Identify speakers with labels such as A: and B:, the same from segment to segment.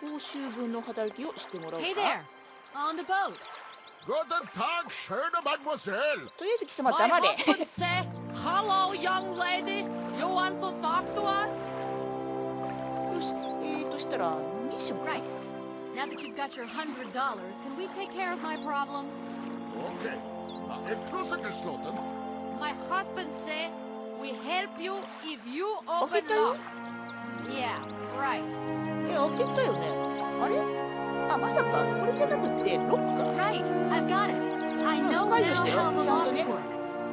A: 報酬分の働きをしてもらおうか。
B: Hey there, on the boat.
C: Guten Tag, schöne Mademoiselle.
A: とりあえず貴様
B: My
A: 黙れ。
B: husband said, "Hello, young lady. You want to talk to us?"
A: よし、したらミッションか。
B: Right. Now that you've got your $100, can we take care of my problem?
C: Okay. Entschlusse geschlossen.
B: My husband said, "We help you if you open
A: 開けたよ。
B: locks." Yeah, right.
A: 開けたよね。あれ？あ、まさかこれじゃなくてロックか。
B: Right, I've got it. I know now
A: 解除してよ、
B: how the
A: ちゃんと
B: locks
A: ね。
B: work.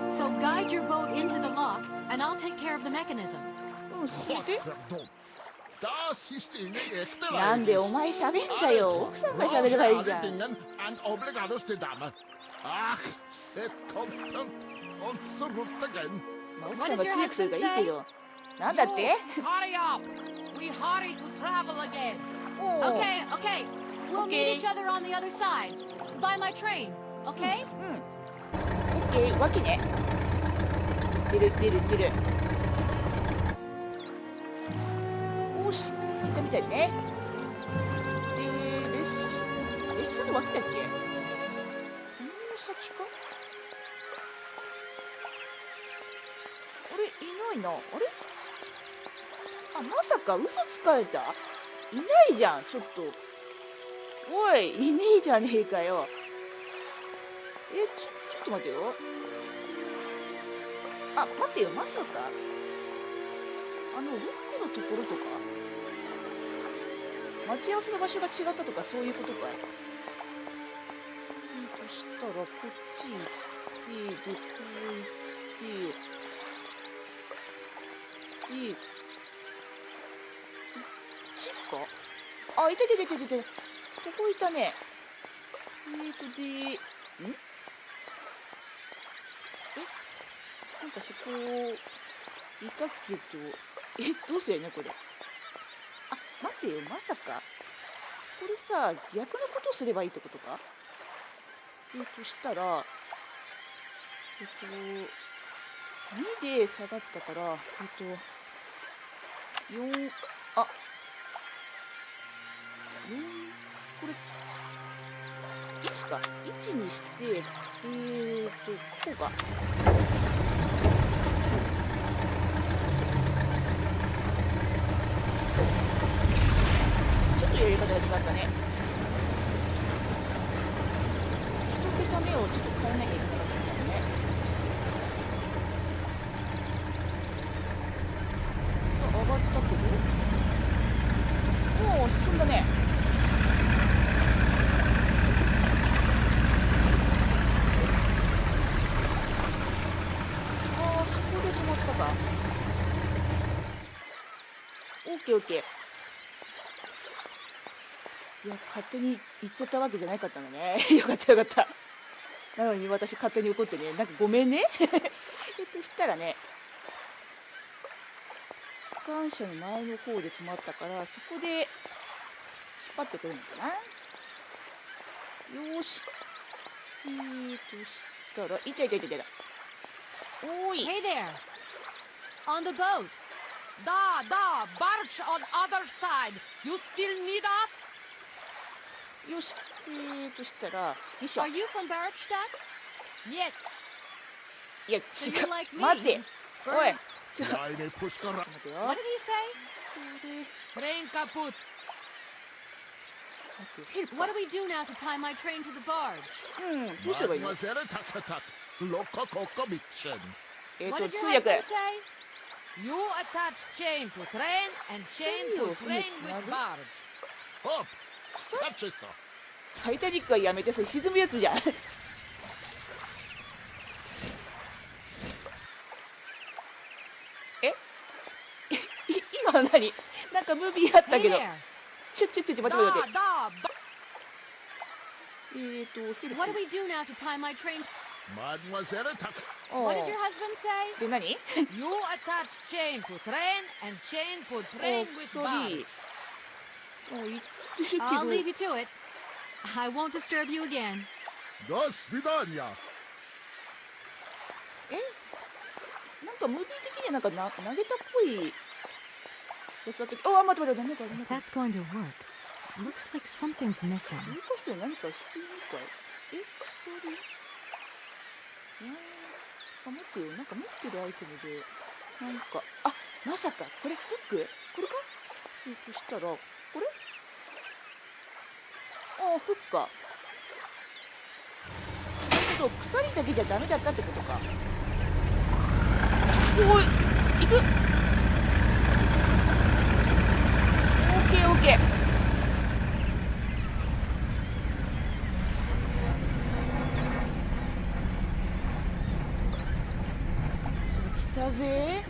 B: So guide your boat into the lock, and I'll take care of the mechanism.
A: うん、進めて。
C: Verdammt. Das ist Ihnen echte
A: なんでお
C: Leidens.
A: 前喋んだよ。奥さんが喋ればいいじゃん。
C: Dingen an obligados de Dame. Ach, c'est content. Und zurück again.
A: まあ、奥さんが強くするからいいけど。なんだって？
B: You hurry up. We hurry to travel again.
A: おう
B: Okay, okay. We'll
A: Okay.
B: meet each other on the other side. By my train, okay?
A: うん。オッケー、脇ね。出る。おし、行ったみたいね。で、列車の脇だっけ？この先か？あれ、いないな。あれ？あ、まさか嘘つかれた？いないじゃん、ちょっと。おい、いねえじゃねえかよ。ちょっと待ってよ。あ、待ってよ、まさか。ロックのところとか待ち合わせの場所が違ったとか、そういうことか。そしたら、こっち、で、こっちか。あ、いた。ここいたね。なんかそこ、いたけど、どうすりゃいいのこれ。あ、待ってよ、まさか。これさ、逆のことすればいいってことか？したら、2で下がったから、4、あ、4、これ、1か。1にして、こうか。ちょっとやり方が違ったね。一桁目をちょっと変えなきゃいけなかったんだね。さあ、上がったけど。もう進んだね。そこで止まったか。オッケー。いや、勝手に行っちゃったわけじゃなかったんだね。よかった。なのに私勝手に怒ってね。なんかごめんね。したらね、機関車の前の方で止まったから、そこで引っ張ってくるのかな。よーし。したら、いた。おーい。
B: Hey there, on the boat. Da, barge on other side. You still need us?
A: よし。したら、よいしょ。
B: Are you from Barracstadt? Yet.
A: いや、違
B: So you like
A: う。
B: me?
A: 待て。おい。
C: Eine Puskara.
A: ちょっと待ってよ。
B: What did he say?
A: これ、
B: Train kaput.
A: 待ってよ。ヘルプか。
B: What do we do now to tie my train to the barge?
A: どうすればいいの？
C: Mademoiselle tak. Locker Bitchen.
B: What did
A: 通
B: your
A: 訳。
B: husband say? You attach chain to train and chain to train with barge.
C: Hopp.
A: さ
C: Catch it.
A: タイタニックはやめて、それ沈むやつじゃん。今は何？なんかムービーあったけ
B: Hey
A: ど。
B: there.
A: ちょ、待って。
B: Da, da.
A: ヘルプ。
B: What do we do now to tie my train?
C: Mademoiselle tak.
B: What did your husband say?
A: で、何？
B: You attach chain to train and chain to train
A: ク
B: with
A: ソリ
B: barge.
A: ー。言ってるけ
B: I'll
A: ど。
B: leave you to it. I won't disturb you again.
C: Do свидания.
A: なんかムービー的にはなんか投げたっぽいやつだったけど。あ、待って。なんか。
B: That's going to work. Looks like something's missing.
A: 動かすよ何か必要みたい。鎖。あ、待ってよ。なんか持ってるアイテムで、なんか、あ、まさか、これフックこれか。そしたら、これああ、フックか。なるほど、鎖だけじゃダメだったってことか。おい、行く。オッケーオッケー。来たぜ。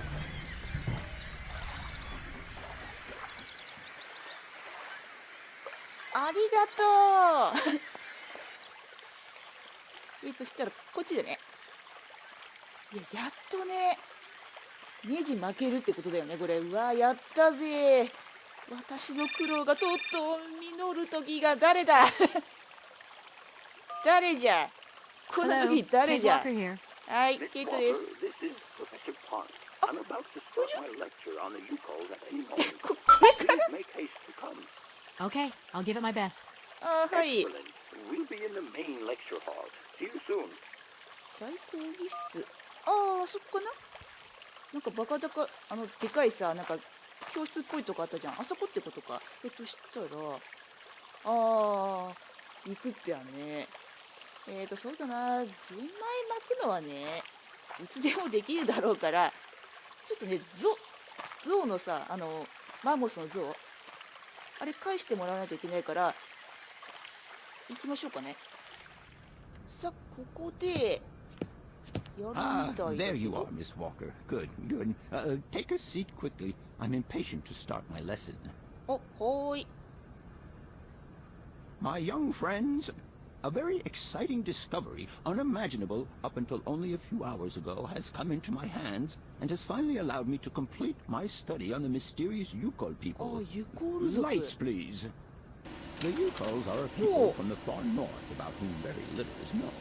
A: ありがとう。そしたらこっちだね。いや、やっとね、ネジ負けるってことだよね、これ。うわ、やったぜ。私の苦労がとうとう実る時が誰だ。誰じゃ。こんな
B: Hello,
A: 時誰
B: Kate
A: じゃ。
B: Walker here.
A: はい、ケイトです。
D: This is Professor Pond. I'm about to start my lecture on the Yukos at any moment.
A: これから。
D: Make haste to come.
B: Okay, I'll give it my best.
A: あ、はい。
D: Excellent. We'll be in the main lecture hall. See you soon.
A: 大講義室。ああ、そこかな。なんかバカだか、でかいさ、なんか教室っぽいとこあったじゃん。あそこってことか。したら、ああ、行くってはね。そうだな、ゼンマイ巻くのはね、いつでもできるだろうから、ちょっとね、象のさ、マンモスの象、あれ返してもらわないといけないから、行きましょうかね。さあ、ここで、やるみたいだけど。
E: there you are, Miss Walker. Good, good. Take a seat quickly. I'm impatient to start my lesson.
A: お、はーい。
E: My young friends, a very exciting discovery, unimaginable up until only a few hours ago, has come into my hands and has finally allowed me to complete my study on the mysterious Yukol
A: あ
E: people.
A: あ、ユコール族。
E: Lights, please. The Yukols are a people from the far north about whom very little is known.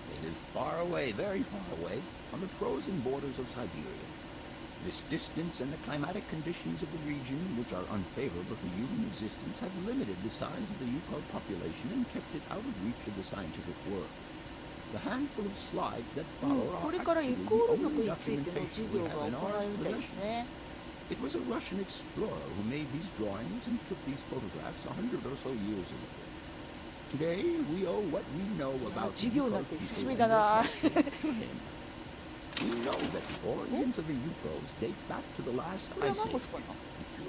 E: They live far away, very far away, on the frozen borders of Syberia. This distance and the climatic conditions of the region, which are unfavorable to human existence, have limited the size of the Yukol population and kept it out of reach of the scientific world. The handful of slides that follow
A: こ
E: are
A: れからユ
E: actually
A: コー
E: the
A: ル族
E: only
A: についての
E: documentation
A: 授
E: we
A: 業
E: have
A: が
E: in
A: 行わ
E: our
A: れるみたいです
E: possession.
A: ね。
E: It was a Russian explorer who made these drawings and took these photographs 100 or so years ago. Today, we owe what we know about the
A: 授業な
E: Yukol
A: んて久し
E: people
A: ぶり
E: and
A: だ
E: their
A: な。
E: culture to him. We know that the origins of the Yukos date back to the last
A: これは
E: ice
A: マンモ
E: age.
A: スかな。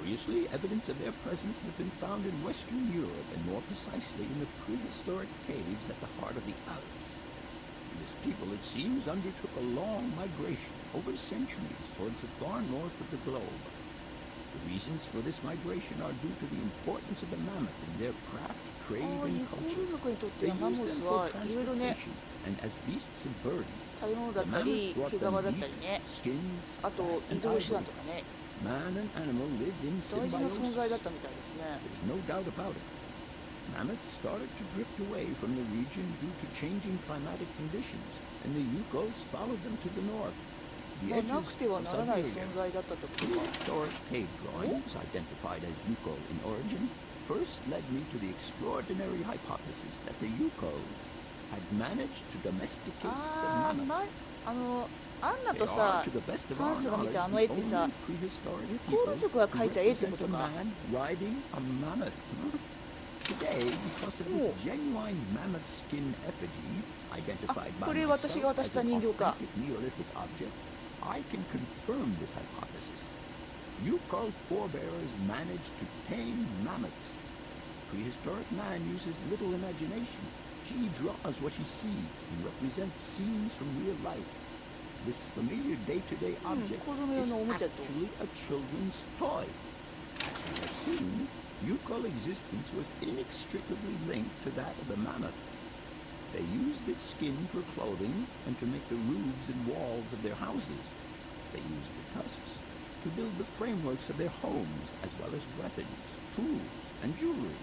E: Curiously, evidence of their presence has been found in Western Europe and more precisely in the prehistoric caves at the heart of the Alps. This people, it seems, undertook a long migration over centuries towards the far north of the globe. The reasons for this migration are due to the importance of the mammoth in their craft,
A: あ
E: trade,
A: あ、
E: and
A: ユコー
E: culture.
A: ル族にとって
E: They
A: はマン
E: used
A: モス
E: them for
A: はいろいろね、
E: transportation and as beasts of burden.
A: 食べ物だ
E: The
A: ったり、
E: mammoth brought
A: 毛皮
E: them
A: だったり
E: meat,
A: ね。
E: skins,
A: あと
E: fat,
A: 移
E: and
A: 動手段
E: ivory.
A: とかね。
E: Man and animal lived in
A: 大事な存在だ
E: symbiosis.
A: ったみたいですね。
E: There's no doubt about it. Mammoths started to drift away from the region due to changing climatic conditions, and the Yukos followed them to the north. The
A: まあ、な
E: edges
A: くては
E: of
A: ならない
E: Syberia.
A: 存在だったってことか。
E: Prehistoric cave drawings, identified as Yukol in origin, first led me to the extraordinary hypothesis that the Yukos had managed to domesticate the
A: ああ、
E: mammoth.
A: アンナ
E: They
A: と
E: are,
A: さ、
E: to the best of
A: フラ
E: our
A: ンスが見
E: knowledge,
A: たあの
E: the
A: 絵ってさ、
E: only prehistoric
A: ユコール
E: people
A: 族が
E: to
A: 描いた絵ってこ
E: represent
A: と
E: a
A: か。
E: man riding a mammoth. Today, because of this
A: Oh.
E: genuine mammoth skin effigy, identified
A: あ、
E: by
A: これ私が渡
E: myself
A: した
E: as
A: 人
E: an
A: 形か。
E: authentic Neolithic object, I can confirm this hypothesis. Yukol forebears managed to tame mammoths. Prehistoric man uses little imagination. He draws what he sees and represents scenes from real life. This familiar day-to-day object
A: 子供用
E: is
A: のおもちゃと。
E: actually a children's toy. As we have seen, Yukol existence was inextricably linked to that of the mammoth. They used its skin for clothing and to make the roofs and walls of their houses. They used the tusks to build the frameworks of their homes, as well as weapons, tools, and jewelry.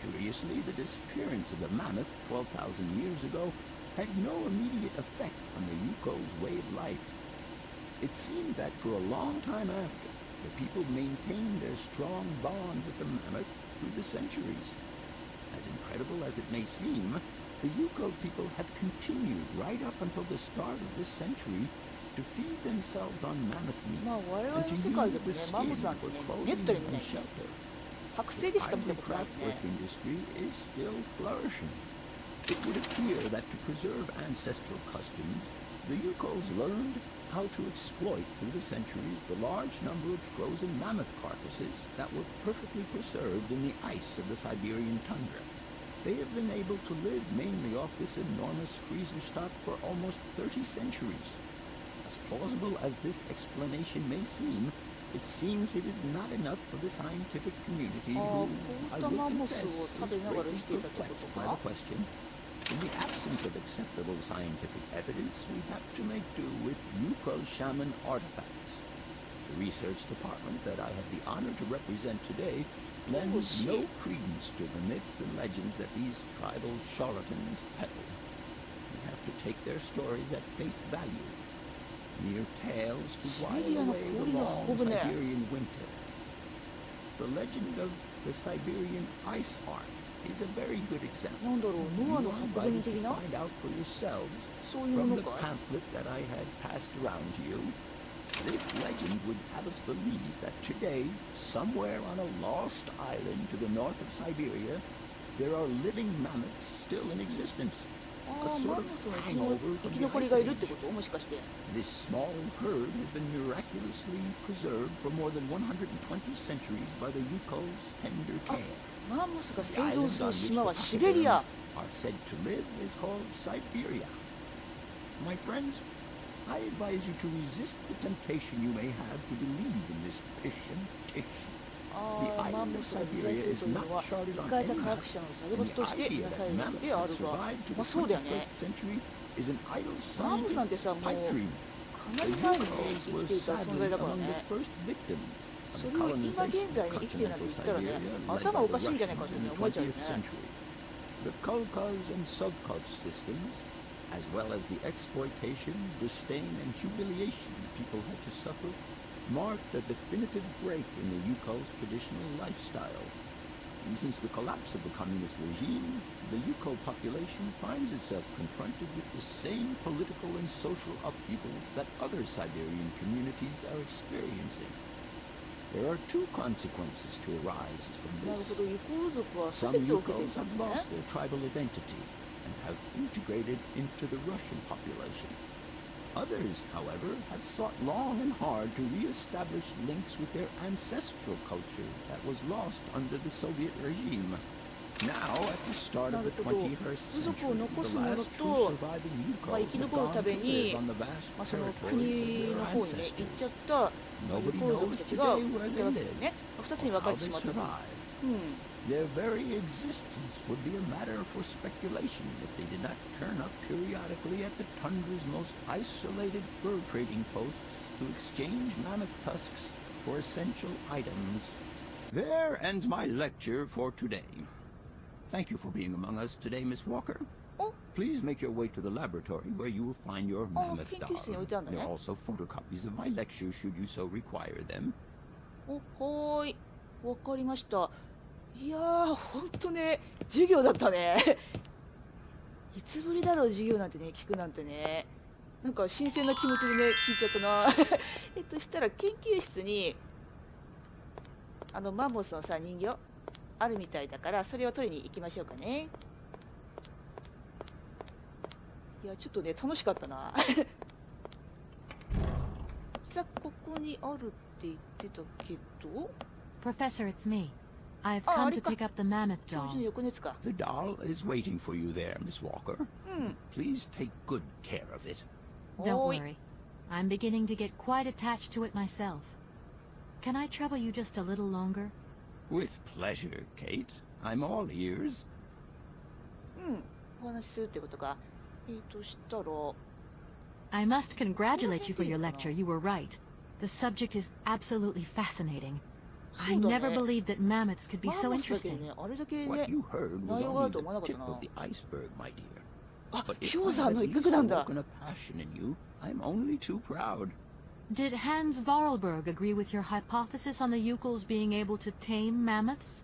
E: Curiously, the disappearance of the mammoth 12,000 years ago had no immediate effect on the Yuko's way of life. It seemed that for a long time after, the people maintained their strong bond with the mammoth through the centuries. As incredible as it may seem, the Yuko people have continued right up until the start of this century to feed themselves on mammoth meat
A: まあ我々
E: and
A: の
E: to
A: 世界で
E: use
A: もね
E: the
A: マンモ
E: skin
A: スなんて
E: for
A: ね
E: clothing
A: めったに見な
E: and
A: いね
E: shelter.
A: 剥製でしか見た
E: Ivory
A: ことない
E: craft
A: ね
E: work industry is still flourishing. It would appear that to preserve ancestral customs, the Yukos learned how to exploit through the centuries the large number of frozen mammoth carcasses that were perfectly preserved in the ice of the Siberian tundra. They have been able to live mainly off this enormous freezer stock for almost 30 centuries. As plausible as this explanation may seem, it seems it is not enough for the scientific community who, I will confess, is greatly perplexed by the question. In the absence of acceptable scientific evidence, we have to make do with Yuko shaman artifacts. The research department that I have the honor to represent today lends no credence to the myths and legends that these tribal charlatans peddle. We have to take their stories at face value, mere tales to while away the long Siberian winter. The legend of the Siberian ice ark is a very good example.
A: なんだろうノア
E: You
A: の
E: are
A: 箱舟
E: invited
A: 的
E: to
A: な
E: find out for yourselves
A: そういう
E: from
A: も
E: the
A: のかい
E: pamphlet that I had passed around to you. This legend would have us believe that today, somewhere on a lost island to the north of Siberia, there are living mammoths still in existence.
A: あ
E: A
A: あ
E: sort
A: マン
E: of
A: モスの
E: hangover
A: 生
E: from
A: き
E: the
A: 残り
E: ice
A: がいるって
E: age.
A: こともしかして
E: This small herd has been miraculously preserved for more than 120 centuries by the Yuko's tender care.
A: マンモスが
E: The
A: 生
E: island
A: 存す
E: on
A: る
E: which
A: 島
E: the
A: はシベリア
E: pachyderms are said to live is called Syberia. My friends, I advise you to resist the temptation you may have to believe in this pish and tish.
A: ああマンモスが自在するというのは生かれた科学者のざるごととしてなされるわけであるがまあそうだよねマンモスなんてさもうかなり前に生きていた存在だからねそれを今現在に生きてるなんて言ったらね頭おかしいんじゃないかって思えちゃうよね
E: The kolkhozs and sovkhozs systems, as well as the exploitation, disdain, and humiliation people had to suffer, marked a definitive break in the Yuko's traditional lifestyle. And since the collapse of the communist regime, the Yuko population finds itself confronted with the same political and social upheavals that other Siberian communities are experiencing. There are two consequences to arise from
A: なるほ
E: this.
A: どユコー族は差
E: Some
A: 別を受けてい
E: Yukos
A: たん
E: have
A: だね
E: lost their tribal identity and have integrated into the Russian population. Others, however, have sought long and hard to re-establish links with their ancestral culture that was lost under the Soviet regime. Now, at the start of the 21st
A: 部族を
E: century,
A: 残
E: the
A: す者
E: last
A: と
E: true surviving
A: まあ、生
E: Yukos
A: き
E: have
A: 残る
E: gone
A: ため
E: to
A: に
E: live on the vast
A: まあ、その
E: territories
A: 国
E: of
A: の
E: their
A: 方にね行っちゃっ
E: ancestors.
A: たユ
E: Nobody
A: コー族
E: knows
A: たちが
E: today
A: い
E: where
A: たわ
E: they
A: けです
E: live
A: ね2つに
E: or
A: 分か
E: how
A: れてし
E: they
A: まったと、
E: survived.
A: うん、
E: Their very existence would be a matter for speculation if they did not turn up periodically at the tundra's most isolated fur trading posts to exchange mammoth tusks for essential items. There ends my lecture for today. Thank you for being among us today, Miss Walker.
A: お
E: Please make your way to the laboratory where you will find your mammoth
A: 研
E: doll.
A: 究室に置いてあるんだ
E: There are
A: ね
E: also photocopies of my lecture should you so require them.
A: おはーいわかりましたいやーほんとね授業だったねいつぶりだろう授業なんてね聞くなんてねなんか新鮮な気持ちでね聞いちゃったなしたら研究室にマンモスのさ人形あるみたいだからそれを取りに行きましょうかねいやちょっとね楽しかったなさあここにあるって言ってたけど
B: Professor, it's me. I've
A: Oh,
B: come to
A: Arika.
B: pick up the mammoth
A: 教授
B: doll.
A: の横のやつか
E: The doll is waiting for you there, Miss Walker.
A: うん
E: Please take good care of it.
B: Don't
A: Oi.
B: worry. I'm beginning to get quite attached to it myself. Can I trouble you just a little longer?
E: With pleasure, Kate. I'm all ears.
A: うんお話しするってことかしたら
B: I must congratulate you for your lecture. You were right. The subject is absolutely fascinating. I
A: そうだね
B: never believed that mammoths could be
A: マン
B: so
A: モスだけ
B: interesting.
A: ねあれだけ
E: What
A: ね
E: you heard was
A: 内容があ
E: only
A: ると思わな
E: the
A: かった
E: tip
A: な
E: of the iceberg, my dear.
A: あ
E: But if
A: 氷
E: I
A: 山の
E: have
A: 一角なんだ
E: awoken a passion in you, I'm only too proud.
B: Did Hans Vorarlberg agree with your hypothesis on the Yukos being able to tame mammoths?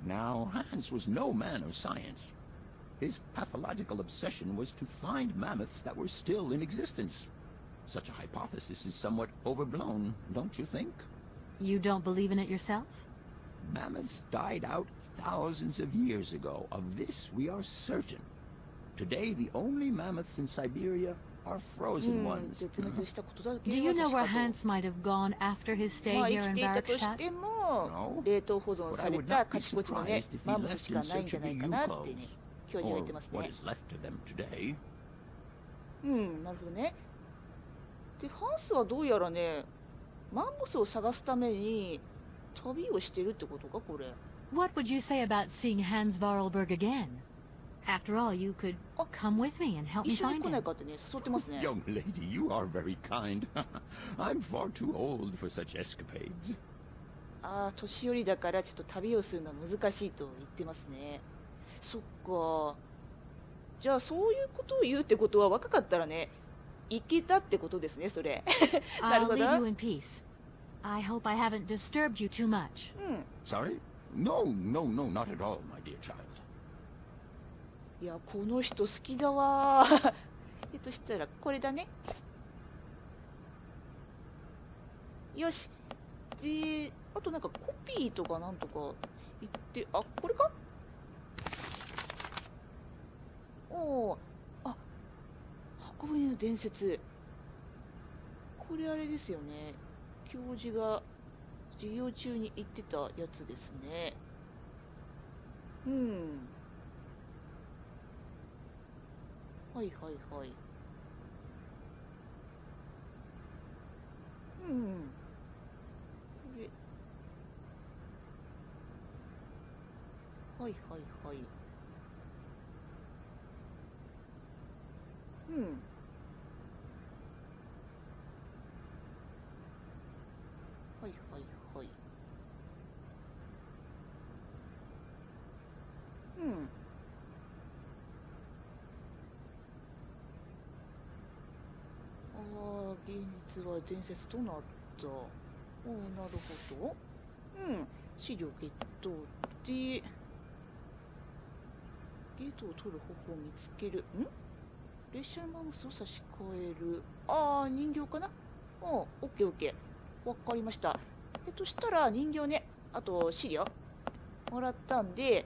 E: Now, Hans was no man of science. His pathological obsession was to find mammoths that were still in existence. Such a hypothesis is somewhat overblown, don't you think?
B: You don't believe in it yourself?
E: Mammoths died out thousands of years ago. Of this we are certain. Today, the only mammoths in Syberia are frozen ones.
A: 絶滅したことだけ
B: Do you
A: は
B: know
A: 確
B: where
A: かと。
B: Hans might have gone after his stay
A: まあ
B: here
A: 生き
B: in
A: ていたとし
B: Bergstadt?
A: ても、冷凍保存されたカチコチのね、マンモスしかないんじゃないかなってね、教授は
E: Or
A: 言ってます
E: what
A: ね。
E: is left of them today.
A: なるほどね。で、ハンスはどうやらね、マンモスを探すために旅をしてるってことか、これ。
B: What would you say about seeing Hans Vorarlberg again? After all, you could come with me and help me
A: 一緒に
B: find
A: 来ない
B: him.
A: かってね、誘ってますね。
E: Young lady, you are very kind. I'm far too old for such escapades.
A: ああ、年寄りだからちょっと旅をするのは難しいと言ってますね。そっか。じゃあそういうことを言うってことは若かったらね、行けたってことですね、それ。なる
B: I'll
A: ほ
B: leave
A: ど。
B: you in peace. I hope I haven't disturbed you too much.
E: Sorry? No, no, no, not at all, my dear child.
A: いや、この人好きだわ。したらこれだね。よし。で、あとなんかコピーとかなんとか言って、あ、これか？おー、あ、箱舟の伝説。これあれですよね。教授が授業中に言ってたやつですね。はいはいはい。これ。はいはいはい。はいはいはい。現実は伝説となった。なるほど。資料ゲットで、ゲートを取る方法を見つける。列車のマウスを差し替える。人形かな？オッケーオッケー。わかりました。したら人形ね、あと資料もらったんで、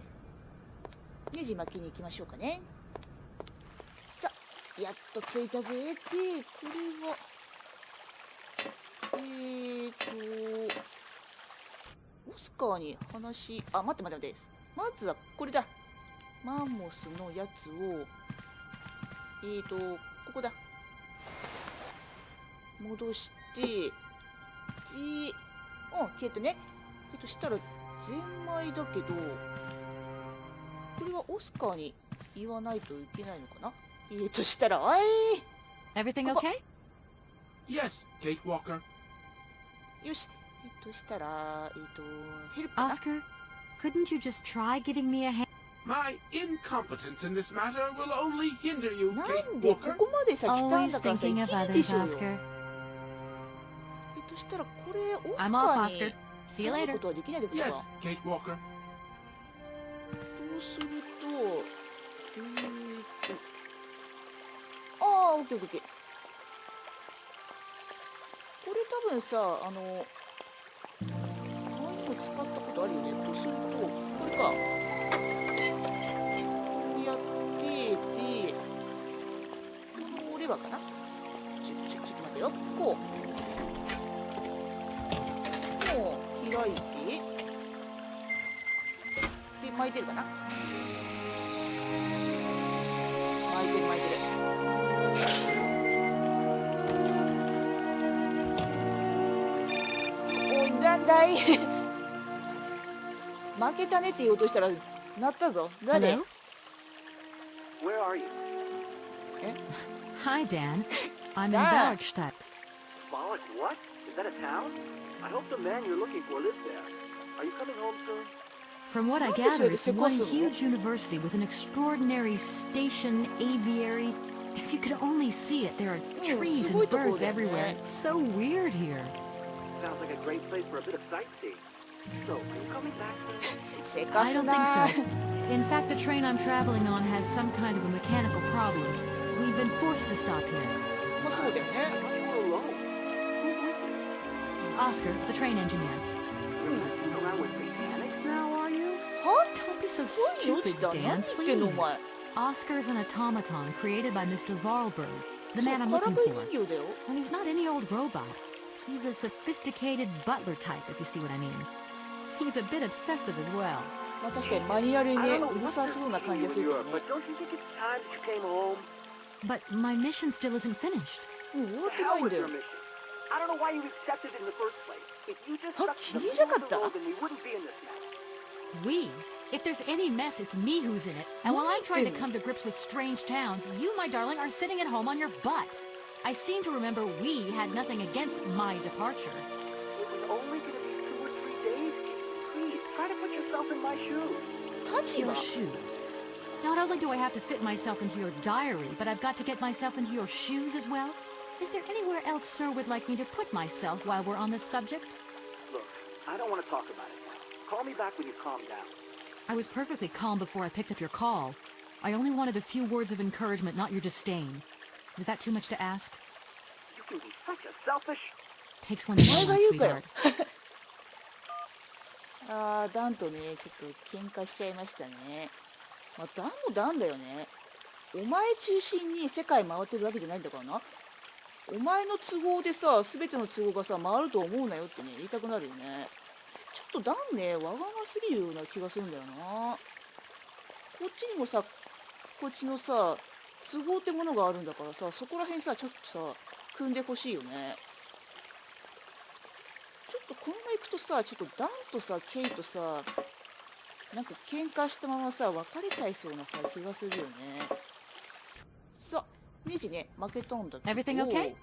A: ネジ巻きに行きましょうかね。さあ、やっと着いたぜ。で、これは、オスカーに話、待って待って待って。まずはこれだ。マンモスのやつを、ここだ。戻して、で、消えてね。したら、ゼンマイだけど、これはオスカーに言わないといけないのかな？したら、
B: Everything okay?
C: Yes, Kate Walker.
A: よし。したら、ヘルプかな？
B: Oscar, couldn't you just try giving me a hand?
C: My incompetence in this matter will only hinder you,
A: な
C: Kate
A: んでこ
C: Walker.
A: こまでさ、来たん
B: Always
A: だからさ、い
B: thinking
A: け
B: of
A: るで
B: others,
A: しょうよ。
B: Oscar.
A: したら、これ、オス
B: I'm
A: カ
B: off,
A: ーに
B: Oscar. See you
A: 頼む
B: later.
A: ことはできないってこと
C: Yes,
A: か。
C: Kate Walker.
A: そうすると、オッケーオッケー。これ多分さ、前にも使ったことあるよね。とすると、これか。こうやって、で、このレバーかな？ちょっと待ってよ。こう。もう、開いて、で、巻いてるかな？巻いてる巻いてる。なんだい負けたねって言おうとしたらなったぞ。誰？
B: Hello?
D: Where are you?
B: Hi, Dan. I'm in
A: Dan.
B: Bergstadt.
D: Bollock, what? Is that a town? I hope the man you're looking for lives there. Are you coming home soon?
B: From what I
A: What is
B: gather,
A: it,
B: it's
A: a
B: one
A: Kosovo?
B: huge university with an extraordinary station aviary. If you could only see it, there are trees and birds everywhere. It's so weird here.
D: Sounds like a great place for a bit of sightseeing. So, are you coming back soon?
A: せか
B: I
A: す
B: don't
A: な
B: think so. In fact, the train I'm traveling on has some kind of a mechanical problem. We've been forced to stop here.
A: まあそうだよ
D: I
A: ね
D: thought you were alone. Who's with you?
B: Oscar, the train engineer.
D: You're messing around with mechanics now, are you?
A: は
B: Don't be so
A: 恋に落ち
B: stupid,
A: た何
B: Dan,
A: 言ってんのお
B: please.
A: 前
B: Oscar's an automaton created by Mr. Varlberg, the
A: そう
B: man I'm
A: から
B: looking
A: くり
B: for.
A: 人形だよ
B: And he's not any old robot. He's a sophisticated butler type, if you see what I mean. He's a bit obsessive as well.
A: まあ確かにマニュアルに
D: I
A: ね
D: don't know
A: うる
D: what
A: さ
D: they're
A: そうな感
D: teaching
A: じ
D: you
A: が
D: in
A: するけど
D: Europe,
A: ね
D: but don't you think it's time that you came home?
B: But my mission still isn't finished.
A: うん終わっ
D: The
A: てな
D: hell
A: いん
D: with
A: だよ
D: your mission. I don't know why you accepted it in the first place. If you just
A: Huh?
D: stuck to the
A: Did you
D: middle
A: look
D: of
A: at
D: the
A: that?
D: road, then we wouldn't be in this mess.
B: We? If there's any mess, it's me who's in it. And while I'm trying to
A: Nothing.
B: come to grips with strange towns, you, my darling, are sitting at home on your butt. I seem to remember we had nothing against my departure.
D: It was only going to be 2 or 3 days. Please, try to put yourself in my shoes.
A: 立
B: Your
A: 場
B: shoes. Not only do I have to fit myself into your diary, but I've got to get myself into your shoes as well. Is there anywhere else Sir would like me to put myself while we're on this subject?
D: Look, I don't want to talk about it now. Call me back when you calm down.
B: I was perfectly calm before I picked up your call. I only wanted a few words of encouragement, not your disdain. Was that too much to ask?
D: You can be such a selfish...
B: Takes one to know
A: お前が
B: one,
A: 言うかよ
B: sweetheart.
A: ああダンとねちょっと喧嘩しちゃいましたねまあダンもダンだよねお前中心に世界回ってるわけじゃないんだからなお前の都合でさ全ての都合がさ回ると思うなよってね言いたくなるよねちょっとダンねわがますぎるような気がするんだよなこっちにもさこっちのさ都合ってものがあるんだからさそこら辺さちょっとさ組んでほしいよねちょっとこのまま行くとさちょっとダンとさケイとさなんか喧嘩したままさ別れちゃいそうなさ気がするよねさネジね負けたんだけど
B: Everything okay?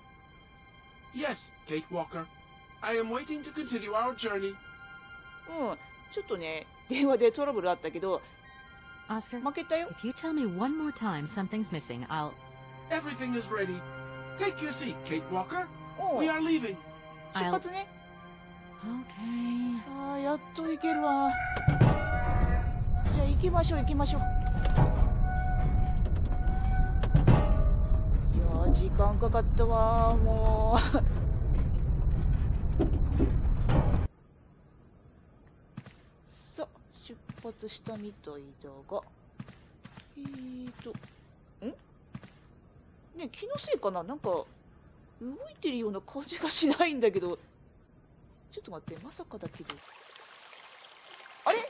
C: Yes, Kate Walker. I am waiting to continue our journey.
A: うんちょっとね電話でトラブルあったけど
B: Oscar,
A: 負けたよ
B: if you tell me one more time something's missing, I'll...
C: Everything is ready. Take your seat, Kate Walker.
A: おう
C: We are leaving.
A: 出発ね
B: Okay.
A: あーやっと行けるわじゃあ行きましょう行きましょういやー時間かかったわもうさあ出発したみたいだがね気のせいかななんか動いてるような感じがしないんだけどちょっと待ってまさかだけどあれね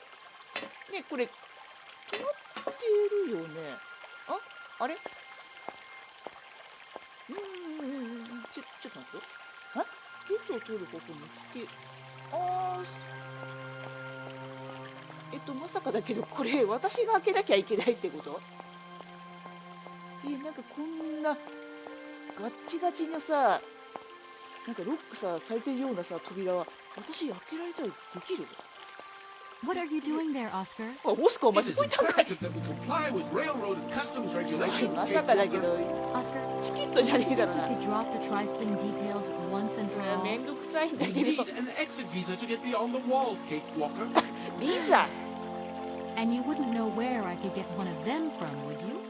A: これ止まってるよねあれちょっと待ってよゲートを通る方法見つけまさかだけどこれ私が開けなきゃいけないってことなんかこんなガッチガチのさなんかロックされてるようなさ扉は私開けられたらできる
B: What are you doing there, Oscar?
A: オスカーお前
C: It
A: そ
C: is
A: こいたんかい
C: imperative that we comply with railroad and customs regulations,
A: ま
C: Kate
A: さかだけ
C: Walker.
A: ど
B: Oscar,
A: チキットじゃねえだろ
B: we
A: な
B: could drop the trifling details once and for all.
A: めんどくさいんだ
C: We
A: け
C: need
A: ど
C: an exit visa to get beyond the wall, Kate Walker.
A: リザ
B: And you wouldn't know where I could get one of them from, would you?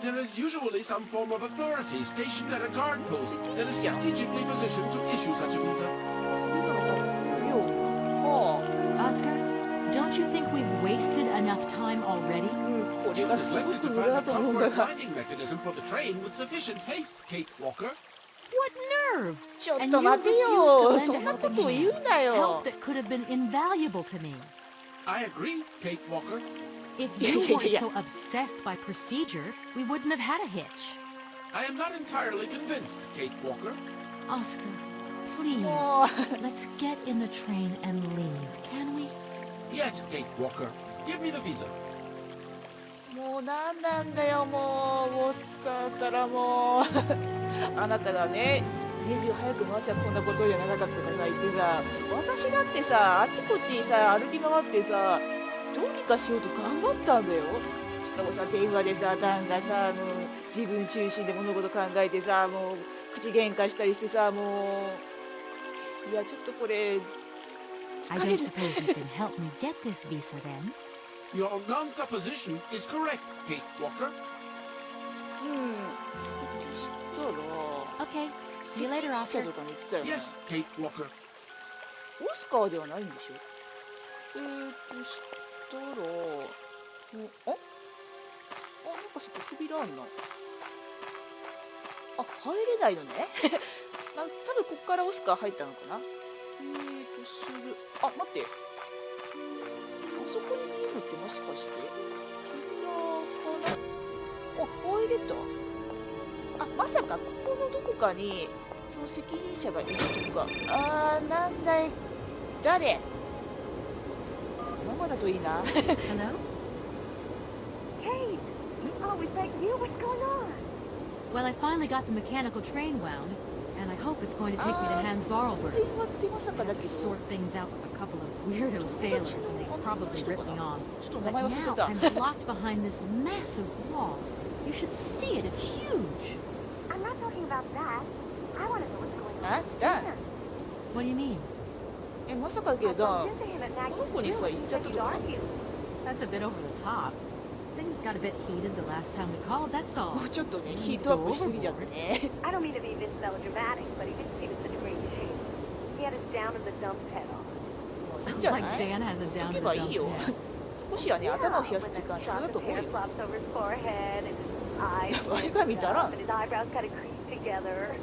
C: There is usually some form of authority stationed at a guard post that is strategically positioned to issue such a visa.
A: リザの量は
B: Oscar, don't you think we've wasted enough time already?
A: これ
C: You
A: がすご
C: neglected
A: く
C: to
A: 無駄だ
C: find
A: と
C: the
A: 思うんだ
C: proper
A: が
C: binding mechanism for the train with sufficient haste, Kate Walker.
B: What nerve!
A: ちょっ
B: And
A: と
B: you
A: 待て
B: refused
A: よ
B: to
A: そ
B: lend
A: ん
B: a
A: なこ
B: helping
A: とを言う
B: hand.
A: なよ
B: Help that could have been invaluable to me.
C: I agree, Kate Walker.
B: If
A: Yeah,
B: you
A: yeah,
B: weren't
A: yeah.
B: so obsessed by procedure, we wouldn't have had a hitch.
C: I am not entirely convinced, Kate Walker.
B: Oscar, please,
A: もう
B: let's get in the train and leave, can we?
C: Yes, Kate Walker. Give me the visa.
A: もうなんなんだよもうもう好きかったらもうあなたがねネジを早く回せばこんなことじゃなかったとかさ言ってさ私だってさあちこちさ歩き回ってさどうにかしようと頑張ったんだよしかもさ電話でさダンがさもう自分中心で物事考えてさもう口喧嘩したりしてさもういやちょっとこれ
B: I
A: 疲れ
B: don't
A: る。
B: suppose you can help me get this visa then?
F: Your non-supposition is correct, Kate Walker.
A: うん。そしたら、
B: Okay. See you later,
A: 記者
B: Oscar.
A: とかに言ってたよね。
F: Yes, Kate Walker.
A: オスカーではないんでしょ。したら、なんかそこ扉あんな。あ、入れないのね。多分こっからオスカー入ったのかな。する。あ、待って。あそこに見えるのってもしかして扉かな。あ、入れた。あ、まさかここのどこかにその責任者がいるとか。なんだい。誰？ママだといいな。
B: Hello?
G: Hey! Oh, is that you? What's going on?
B: Well, I finally got the mechanical train wound, and I hope it's going to take me to Hans Vorarlberg.
A: 電話ってまさ
B: I
A: かだ
B: had
A: け
B: to
A: ど。
B: sort things out with a couple of weirdo sailors, and they probably ripped me off.
A: ちょっと名
B: But
A: 前忘れ
B: now
A: てた。
B: I'm blocked behind this massive wall. You should see it. It's huge.
G: I'm not talking about that. I want to know what's going on.
A: あ、ダン。
B: What do you mean?
A: まさかだけ
G: I
A: どダン。
G: bumped into him at
A: この
G: Maggie's
A: 子にさ、
G: room.
A: 言っ
G: He
A: ちゃっ
G: said
A: た
G: you'd
A: とか。
G: argue.
B: That's a bit over the top. Things got a bit heated the last time we called, that's all.
A: もうちょっとね、ヒートアップしすぎちゃってね。
G: I don't mean to be this melodramatic, but he didn't seem in such great shape. He had his down in the dumps head on.
A: いいんじゃな
B: Like
A: い？
B: Dan has a down
A: 行け
B: to
A: ば
B: the
A: いいよ。
B: dumps head.
A: 少しはね、
G: Yeah,
A: 頭を冷やす
G: with
A: 時
G: that
A: 間必要だ
G: shock
A: と
G: of
A: 思う
G: hair
A: よ。
G: flops over his forehead and his eyes
A: あれが見たら
G: and his eyebrows kind of creased together.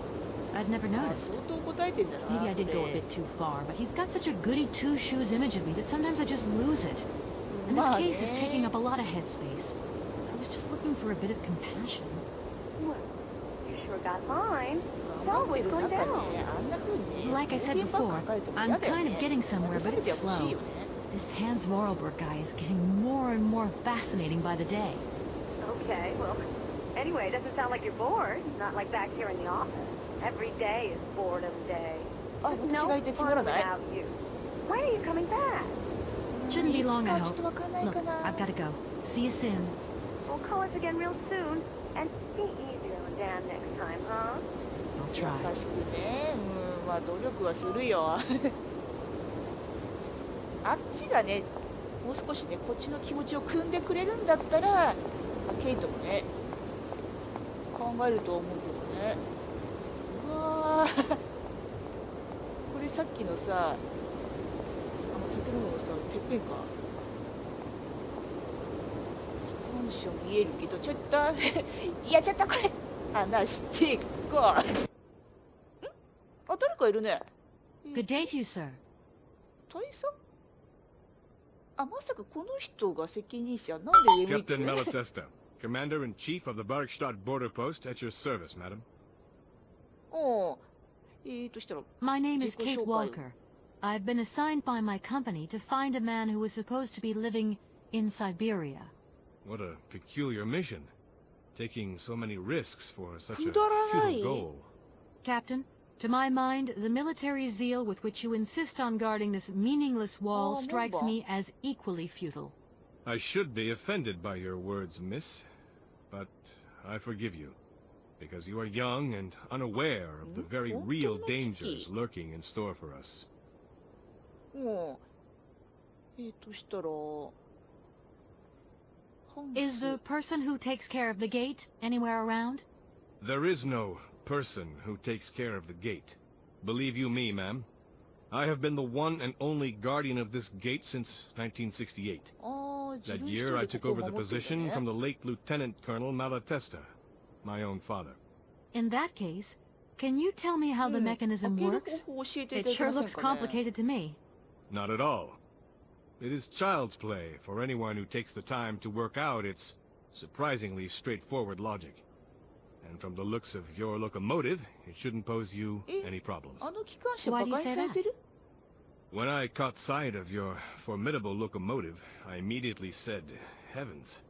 B: I'd never
A: あ、
B: noticed.
A: 相当答えてんだな。
B: Maybe I
A: それ
B: did go a bit too far, but he's got such a goody two-shoes image of me that sometimes I just lose it. And this
A: まあ
B: case is
A: ね。
B: taking up a lot of headspace. I was just looking for a bit of compassion.
G: Well, you sure got mine.
A: 頑
G: Tell
A: 張って
G: what's
A: る
G: going
A: 中
G: down.
A: ね、あんな風にね、
B: Like I said
A: 暴言ばっ
B: before,
A: か書かれても
B: I'm
A: 嫌だよ
B: kind
A: ね。
B: of getting somewhere,
A: 慰
B: but
A: めて
B: it's
A: ほしい
B: slow.
A: よね。
B: This Hans Vorarlberg guy is getting more and more fascinating by the day.
G: Okay, well, anyway, it doesn't sound like you're bored. Not like back here in the office. Every day is boredom day.
A: あ、
G: There's
A: 私
G: no
A: がいてつま
G: fun
A: らない。
G: without you. When are you coming back?
B: Shouldn't be
A: いつ
B: long, I
A: かちょっ
B: hope.
A: とわかんない
B: Look,
A: かな。
B: I've got to go. See you soon.
G: Well, call us again real soon. And be easier on Dan next time, huh?
B: I'll
A: 優
B: try.
A: しくね。まあ努力はするよ。あっちがね、もう少しね、こっちの気持ちを汲んでくれるんだったら、まあケイトもね、考えると思うけどね。うわーこれさっきのさ、建物のさ、てっぺんか。マンション見えるけど、ちょっと、いや、ちょっとこれ、話していこう。あ、誰かいるね。
B: Good day to you, sir.
A: 大佐？あ、まさかこの人が責任者？なんで上向いて
C: Captain
A: る？
C: Malatesta, Commander-in-Chief of the Barkstadt Border Post at your service, madam.
A: おう。したら、
B: My name is
A: 自己
B: Kate
A: 紹介を。
B: Walker. I've been assigned by my company to find a man who is supposed to be living in Syberia.
C: What a peculiar mission. Taking so many risks for such a
A: くだらない。
C: futile goal.
B: Captain, to my mind, the military zeal with which you insist on guarding this meaningless wall
A: Oh,
B: strikes
A: Mumba.
B: me as equally futile.
C: I should be offended by your words, miss, but I forgive you, because you are young and unaware of the very real dangers lurking in store for us.
A: おう。したら、ハン
B: Is
A: ス
B: the person who takes care of the gate anywhere around?
C: There is no person who takes care of the gate. Believe you me, ma'am. I have been the one and only guardian of this gate since 1968.
A: ああ、自
C: That
A: 分一
C: year
A: 人
C: I
A: で
C: took
A: ここを
C: over the
A: 守ってる
C: position
A: ね。
C: from the late Lieutenant Colonel Malatesta, my own father.
B: In that case, can you tell me how the mechanism
A: 開ける
B: works?
A: 方法教えてい
B: It
A: ただけ
B: sure
A: ません
B: looks
A: かね。
B: complicated to me.
C: Not at all. It is child's play for anyone who takes the time to work out its surprisingly straightforward logic. And from the looks of your locomotive, it shouldn't pose you any problems.
A: あの機関車
B: Why
A: バ
B: do you
A: カに
B: say
A: されてる？
C: When I caught sight of your formidable locomotive, I immediately said, heavens,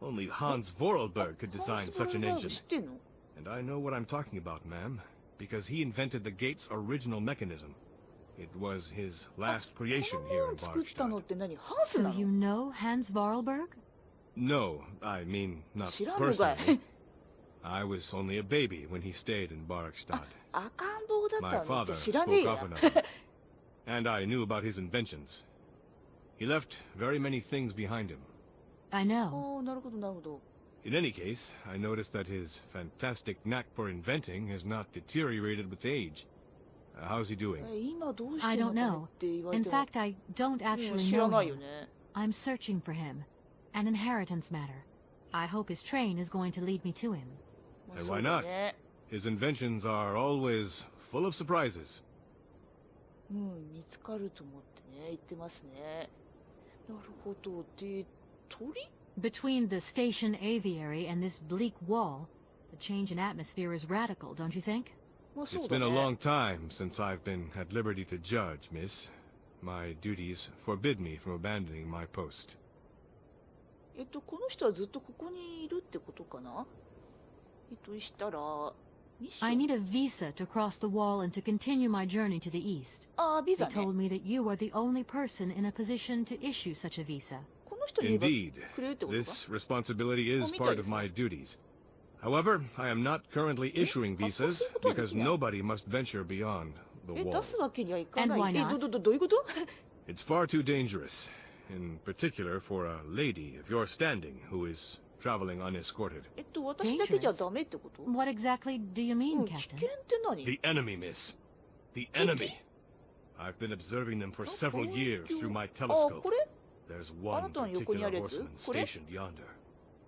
C: only Hans Vorarlberg could
A: ハン
C: design
A: ス・ボ
C: such
A: ル
C: an
A: バーグ
C: engine.
A: 知ってんの？
C: And I know what I'm talking about, ma'am, because he invented the gate's original mechanism. It was his last
A: こ
C: creation
A: の
C: here
A: 門
C: in
A: 作ったの
C: Barkstadt.
A: って何？ハンス
B: So
A: なの？
B: you know Hans Vorarlberg?
C: No, I mean, not
A: 知らんのかい？
C: personally. I was only a baby when he stayed in Barkstadt.
A: 赤ん坊だった
C: My
A: の？じゃ
C: father
A: あ知らねえ
C: spoke
A: や。
C: often of him. and I knew about his inventions. He left very many things behind him.
B: I know.
A: ああ、なるほど、なるほど。
C: In any case, I noticed that his fantastic knack for inventing has not deteriorated with age. How's he doing?
A: 今どうし
B: I
A: てる
B: don't
A: のかね
B: know.
A: って言われ
B: In
A: ても。
B: fact, I don't
A: うん
B: actually
A: 知ら
B: know
A: ないよ
B: him.
A: ね。
B: I'm searching for him. An inheritance matter. I hope his train is going to lead me to him.
A: まあ
C: And
A: そう
C: why
A: だ
C: not?
A: ね。
C: His inventions are always full of surprises.
A: うん、見つかると思ってね、言ってますね。なるほど。で、鳥
B: Between the station aviary and this bleak wall, the change in atmosphere is radical, don't you think?
A: まあそ
C: It's
A: うだ
C: been a
A: ね。
C: long time since I've been at liberty to judge, miss. My duties forbid me from abandoning my post.
A: この人はずっとここにいるってことかな。したら、ミッション
B: I need a visa to cross the wall and to continue my journey to the east.
A: ああ、ビ
B: They
A: ザね。
B: told me that you are the only person in a position to issue such a visa.
A: この人に言えば
C: Indeed,
A: くれるってことか
C: this responsibility is
A: Oh,
C: part of
A: みたいですね。
C: my duties. However, I am not currently issuing
A: あ、そう
C: visas
A: することはで
C: because
A: きない。
C: nobody must venture beyond the
A: 出
C: wall.
A: すわけにはいか
B: And
A: な
B: why
A: い。
B: not?
A: どういうこと
C: It's far too dangerous, in particular for a lady of your standing who is traveling unescorted.
A: 私だけじゃダメってこと
B: What exactly do you
A: う
B: mean,
A: ん、危
B: Captain?
A: 険って何
C: The enemy, miss. The enemy. I've been observing them for several years through my
A: あ、
C: telescope.
A: これ
C: There's
A: あ
C: one
A: なたの横にあ
C: particular
A: るやつ
C: horseman
A: これ
C: stationed yonder.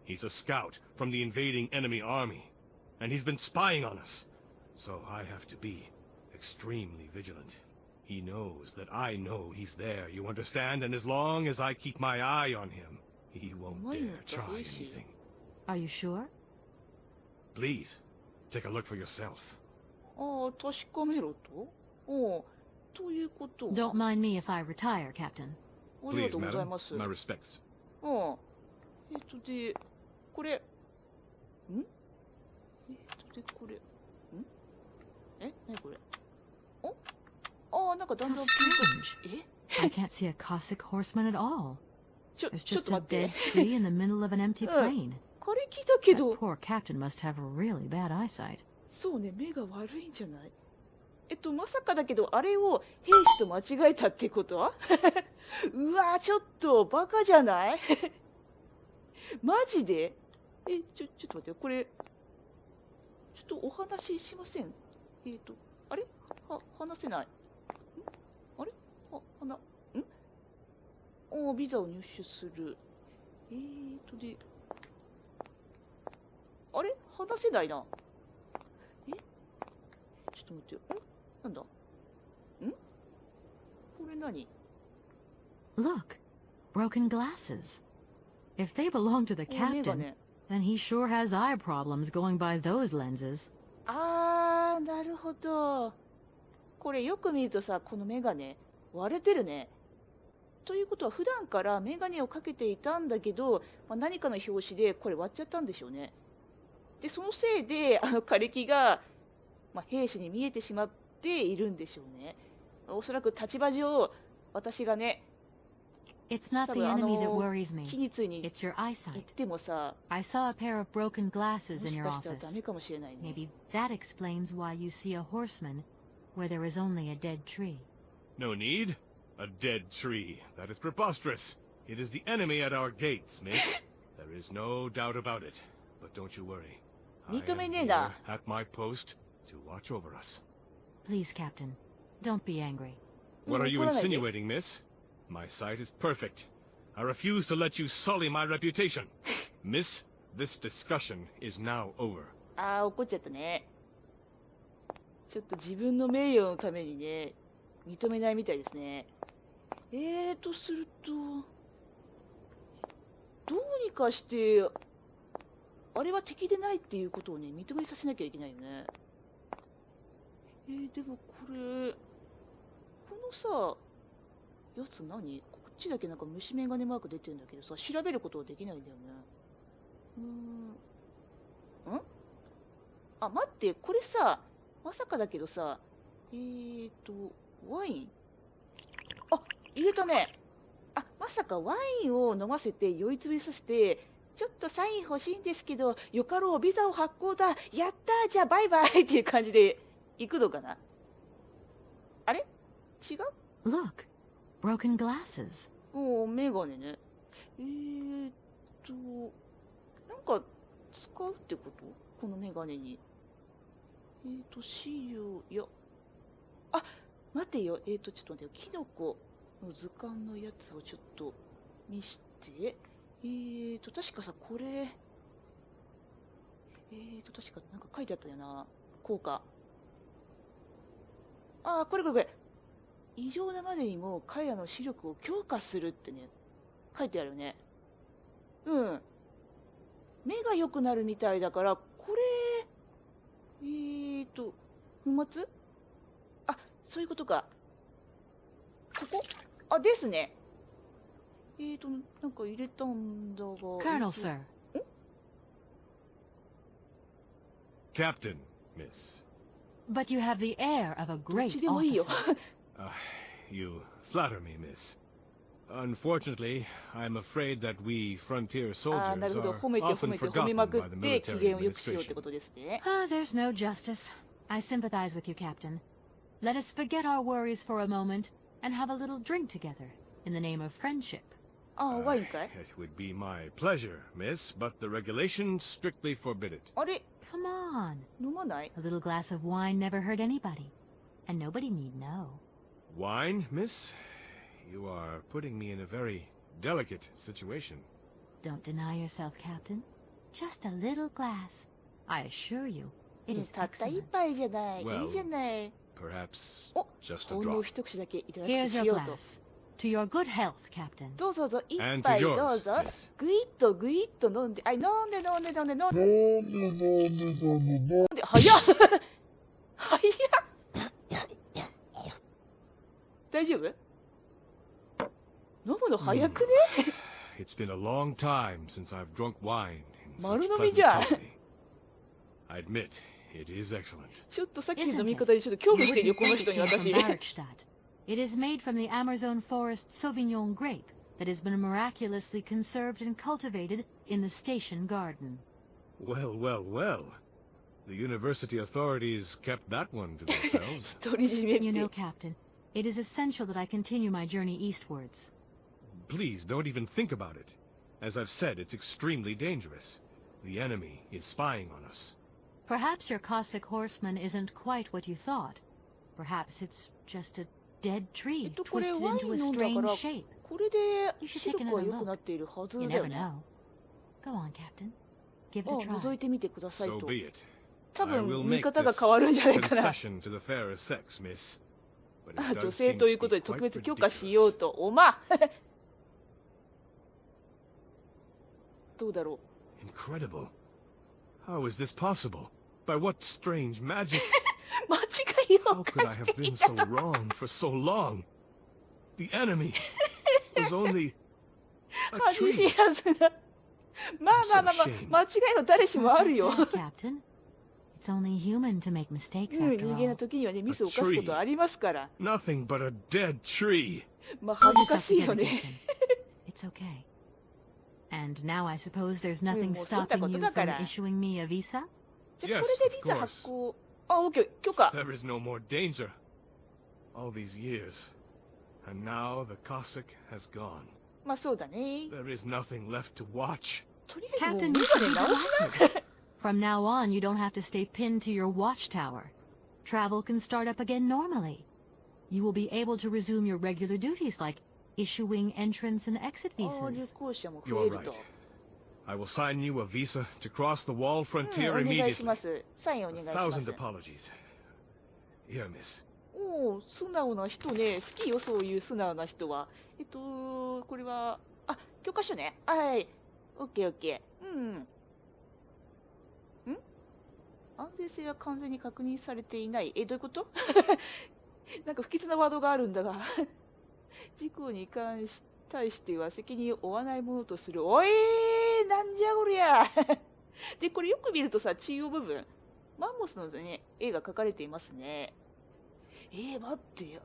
C: He's a scout from the invading enemy army, and he's been spying on us. So I have to be extremely vigilant. He knows that I know he's there, you understand? And as long as I keep my eye on him, he won't
A: Why
C: dare
A: not,
C: try
A: is he?
C: anything.
B: Are you sure?
C: Please, take a look for yourself.
A: ああ、確かめろとおう、ということは
B: Don't mind me if I retire, Captain.
A: ありが
C: Please,
A: とうござい
C: madam,
A: ます。
C: my respects.
A: うん。で、これ、んで、これ、何これおああ、なんかだん
B: How
A: だん
B: strange.
A: え
B: I can't see a Cossack horseman at all.
A: ちょ
B: There's
A: っ
B: just
A: と
B: a
A: 待って。
B: dead tree in the middle of an empty plain.
A: 枯れ木だけ
B: That
A: ど、
B: poor captain must have really bad eyesight.
A: そうね、目が悪いんじゃないまさかだけど、あれを兵士と間違えたってことうわー、ちょっと、バカじゃないマジでちょっと待ってよ、これ、ちょっとお話ししませんあれ話せない。あれビザを入手する。で、あれ話せないな。ちょっと待ってよ。なんだこれ何
B: Look, broken glasses. If they belong to the
A: メガ
B: captain,
A: ネ。
B: then he sure has eye problems going by those lenses.
A: あー、なるほど。これよく見るとさ、このメガネ、割れてるね。ということは、普段からメガネをかけていたんだけど、何かの拍子でこれ割っちゃったんでしょうね。で、そのせいで、枯れ木が、兵士に見えてしまっているんでしょうね。おそらく立場上、私がね、
B: It's not
A: 多
B: the
A: 分
B: enemy that worries
A: 木
B: me.
A: についに
B: It's your
A: 行っ
B: eyesight.
A: てもさ、
B: I saw a pair of broken
A: も
B: glasses in
A: し
B: your
A: かしたらダ
B: office.
A: メかもしれないね。
B: Maybe that explains why you see a horseman where there is only a dead tree.
C: No need. A dead tree. That is preposterous. It is the enemy at our gates, miss. There is no doubt about it. But don't you worry. I am
A: 認めねえ
C: here
A: な。
C: at my post to watch over us.
B: Please, Captain, don't be angry.
C: What are you
A: 怒らないで。
C: insinuating, miss? My sight is perfect. I refuse to let you sully my reputation. Miss, this discussion is now over.
A: ああ、怒っちゃったね。ちょっと自分の名誉のためにね、認めないみたいですね。すると、どうにかして、あれは敵でないっていうことをね、認めさせなきゃいけないよね。でもこれ、このさ、やつ何こっちだけなんか虫眼鏡マーク出てるんだけどさ、調べることはできないんだよね。あ、待って、これさ、まさかだけどさ、ワインあ、入れたね。あ、まさかワインを飲ませて酔いつぶさせて、ちょっとサイン欲しいんですけど、よかろう、ビザを発行だ、やったー、じゃあバイバイっていう感じで行くのかなあれ違う
B: Look, broken glasses.
A: おお、メガネね。なんか使うってこと？このメガネに。資料、いや。あ、待てよ。ちょっと待ってよ。キノコの図鑑のやつをちょっと見して。確かさ、これ。確かなんか書いてあったよな。効果。あ、これ。異常なまでにも彼らの視力を強化するってね、書いてあるよね。うん。目が良くなるみたいだから、これ、粉末？あ、そういうことか。ここ？あ、ですね。なんか入れたんだが。
B: Colonel, sir.
C: Captain, miss.
B: But you have the air of a
A: どっ
B: great
A: ちでもいいよ。
B: officer.
C: You flatter me, miss. Unfortunately, I'm afraid that we frontier
A: ああ、な
C: soldiers
A: るほど。
C: are
A: 褒めて
C: often
A: 褒めま
C: forgotten
A: く
C: by the
A: って機
C: military
A: 嫌を良くしようってこ
C: administration.
A: とですね。
B: There's no justice. I sympathize with you, Captain. Let us forget our worries for a moment and have a little drink together in the name of friendship.
A: ああ、ワインかい？
C: It would be my pleasure, miss, but the regulations strictly forbid it.
A: あれ？
B: Come on.
A: 飲まない？
B: A little glass of wine never hurt anybody. And nobody need know.
C: Wine, miss? You are putting me in a very delicate situation.
B: Don't deny yourself, Captain. Just a little glass. I assure you, it is
A: たった一
B: excellent.
A: 杯じゃない。い
C: Well,
A: いじゃない。
C: Perhaps
A: お、
C: just a
A: ほんの
C: drop.
A: 一口だけいただくと
B: Here's
A: し
B: your
A: ようと。
B: glass. To your good health, Captain.
A: どうぞどうぞ、一
C: And to
A: 杯
C: yours,
A: どうぞ
C: miss.。
A: ぐいっとぐいっと飲んで、飲んで。早っ早っ大丈夫？飲むの早くね？
C: It's been a long time since I've drunk wine in such
A: 丸飲み
C: pleasant
A: じゃん。
C: company. I admit, it is excellent.
A: ちょっとさっきの
B: Isn't
A: 飲み
B: it?
A: 方でちょっと恐
B: You
A: 怖してるよ、
B: wouldn't
A: この
B: think
A: 人
B: it
A: に
B: came
A: 私。
B: from Barrackstadt. It is made from the Amazon forest Sauvignon grape that has been miraculously conserved and cultivated in the station garden.
C: Well. The university authorities kept that one to themselves.
A: 独り占めっ
B: You know,
A: て。
B: Captain, it is essential that I continue my journey eastwards.
C: Please don't even think about it. As I've said, it's extremely dangerous. The enemy is spying on us.
B: Perhaps your Cossack horseman isn't quite what you thought. Perhaps it's just a dead tree
A: これ
B: twisted
A: ワイ
B: into
A: ン
B: a
A: 飲んだか
B: strange
A: ら、
B: shape.
A: これで
B: You should
A: 視
B: take
A: 力は
B: another
A: 良くな
B: look.
A: っているはず
B: You
A: だよ
B: never
A: ね。
B: know. Go on, Captain. Give it
A: あ、
B: a
A: 覗い
B: try.
A: てみてください
C: So
A: と。
C: be it.
A: 多
C: I will
A: 分見
C: make
A: 方が
C: this
A: 変わるんじゃないかな。
C: concession to the fairer sex, miss. But
A: あ
C: it
A: 女
C: does
A: 性
C: seem
A: とい
C: to
A: うこと
C: be
A: で特
C: quite
A: 別許可しよう
C: ridiculous.
A: と。おまどうだろ
C: Incredible. How is this possible? By what strange magic?
A: う。間違いを
C: How could I
A: 犯し
C: have
A: てい
C: been
A: た
C: so
A: と。
C: wrong for so long? The enemy was only a
A: 恥
C: tree.
A: 知らずな。まあ、間違いは誰しもあるよ。
B: Not bad, Captain. It's only human to make mistakes
A: うん、
B: after
A: 人間の
B: all.
A: 時にはね、ミスを犯すことありますから。
C: Nothing but a dead tree.
A: まあ、
B: Pull
A: 恥ずか
B: yourself
A: しいよ
B: together,
A: ね。
B: Captain. It's okay. And now I suppose there's nothing
A: もうそういった
B: stopping
A: こと
B: you
A: だか
B: from
A: ら。
B: issuing me a visa?
A: じゃあ
C: Yes,
A: これでビザ
C: of course.
A: 発行。あ、オッケー、許可。
C: There is no more danger. All these years. And now the Cossack has gone.
A: まあそうだね。
C: There is nothing left to watch.
A: とりあえずもう
B: Captain,
A: メ
B: you
A: ガネ
B: should be
A: 直しな。
B: relaxed. From now on, you don't have to stay pinned to your watchtower. Travel can start up again normally. You will be able to resume your regular duties like issuing entrance and exit
A: ああ、旅
B: visas.
A: 行者も
C: You
A: 増
C: are
A: える
C: right.
A: と。
C: I will sign you a visa to cross the wall
A: うん、
C: frontier
A: お願いし
C: immediately.
A: ます。サインお願い
C: A
A: しま
C: thousand
A: す。
C: apologies. Here, miss.
A: おお、素直な人ね。好きよ、そういう素直な人は。これは、あ、教科書ね。はい。オッケーオッケー。うん。ん安全性は完全に確認されていない。どういうことなんか不吉なワードがあるんだが。事故に対しては責任を負わないものとする。おいーなんじゃこりゃで、これよく見るとさ、中央部分。マンモスのね、絵が描かれていますね。待ってよ。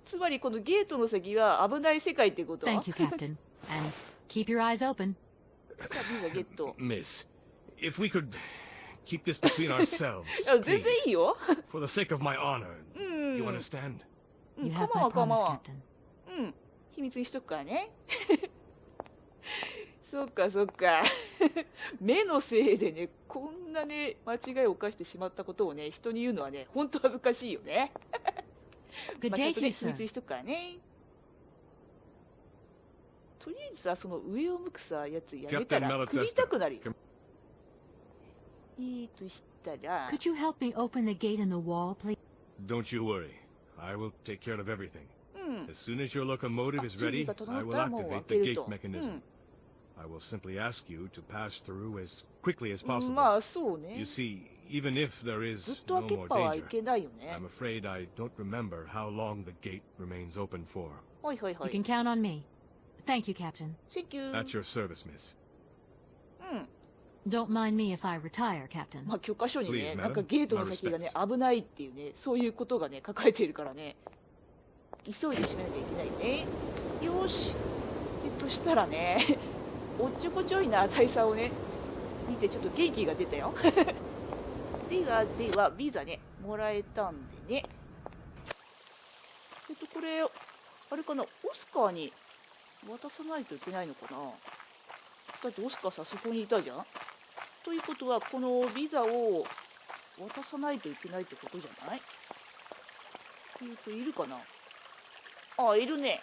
A: つまりこのゲートの先は危ない世界ってこと？
B: Thank you, Captain. And keep your eyes open.
A: さあ、ビザゲット。
C: Miss, if we could keep this between ourselves,
A: いや全然いい
C: please.
A: よ。
C: For the sake of my honor.
A: うん。
C: You understand?
A: うん、
B: You
A: 構
B: have
A: わん
B: my
A: 構
B: promise,
A: わん。
B: Captain.
A: うん、秘密にしとくからね。そっかそっか。目のせいでね、こんなね、間違いを犯してしまったことをね、人に言うのはね、ほんと恥ずかしいよね。
B: Good
A: まあ、ちゃ
B: day
A: んと
B: to
A: ね、
B: you,
A: 秘密
B: sir.
A: にしとくからね。とりあえずさ、その上を向くさ、やつやめたら
C: Captain
A: 首痛くなるよ。
C: Malatesta.
A: としたら、
B: Could you help me open the gate in the wall, please?
C: Don't you worry. I will take care of everything.
A: うん。
C: As soon as your locomotive is
A: 準備
C: ready,
A: が整
C: I
A: っ
C: will
A: たらもう
C: activate
A: 開
C: the
A: ける
C: gate
A: と。
C: mechanism. I will simply ask you to pass through as quickly as
A: うん。
C: possible.
A: まあ、そうね
C: You。see, even if there
A: ずっ
C: is
A: と
C: no
A: 開けっ
C: more
A: ぱはい
C: danger,
A: けないよね
C: I'm。afraid I don't remember how long the gate remains open for.
A: はいはいは
B: You can
A: い。
B: count on me. Thank you, Captain.
A: Thank you。
C: At your service, miss.
A: うん。
B: Don't mind me if I retire, Captain.
A: まあ、許可書にね、
C: Please,
A: なんか
C: madam.
A: ゲートの先がね、危ないっていうね、そういうことがね、書かれているからね、急いで閉めなきゃいけないね。よーし。したらね、おっちょこちょいな大佐をね、見てちょっと元気が出たよ。では、ビザね、もらえたんでね。これ、あれかな、オスカーに渡さないといけないのかな。だってオスカーさ、そこにいたじゃん。ということは、このビザを渡さないといけないってことじゃない？いるかなあ、いるね。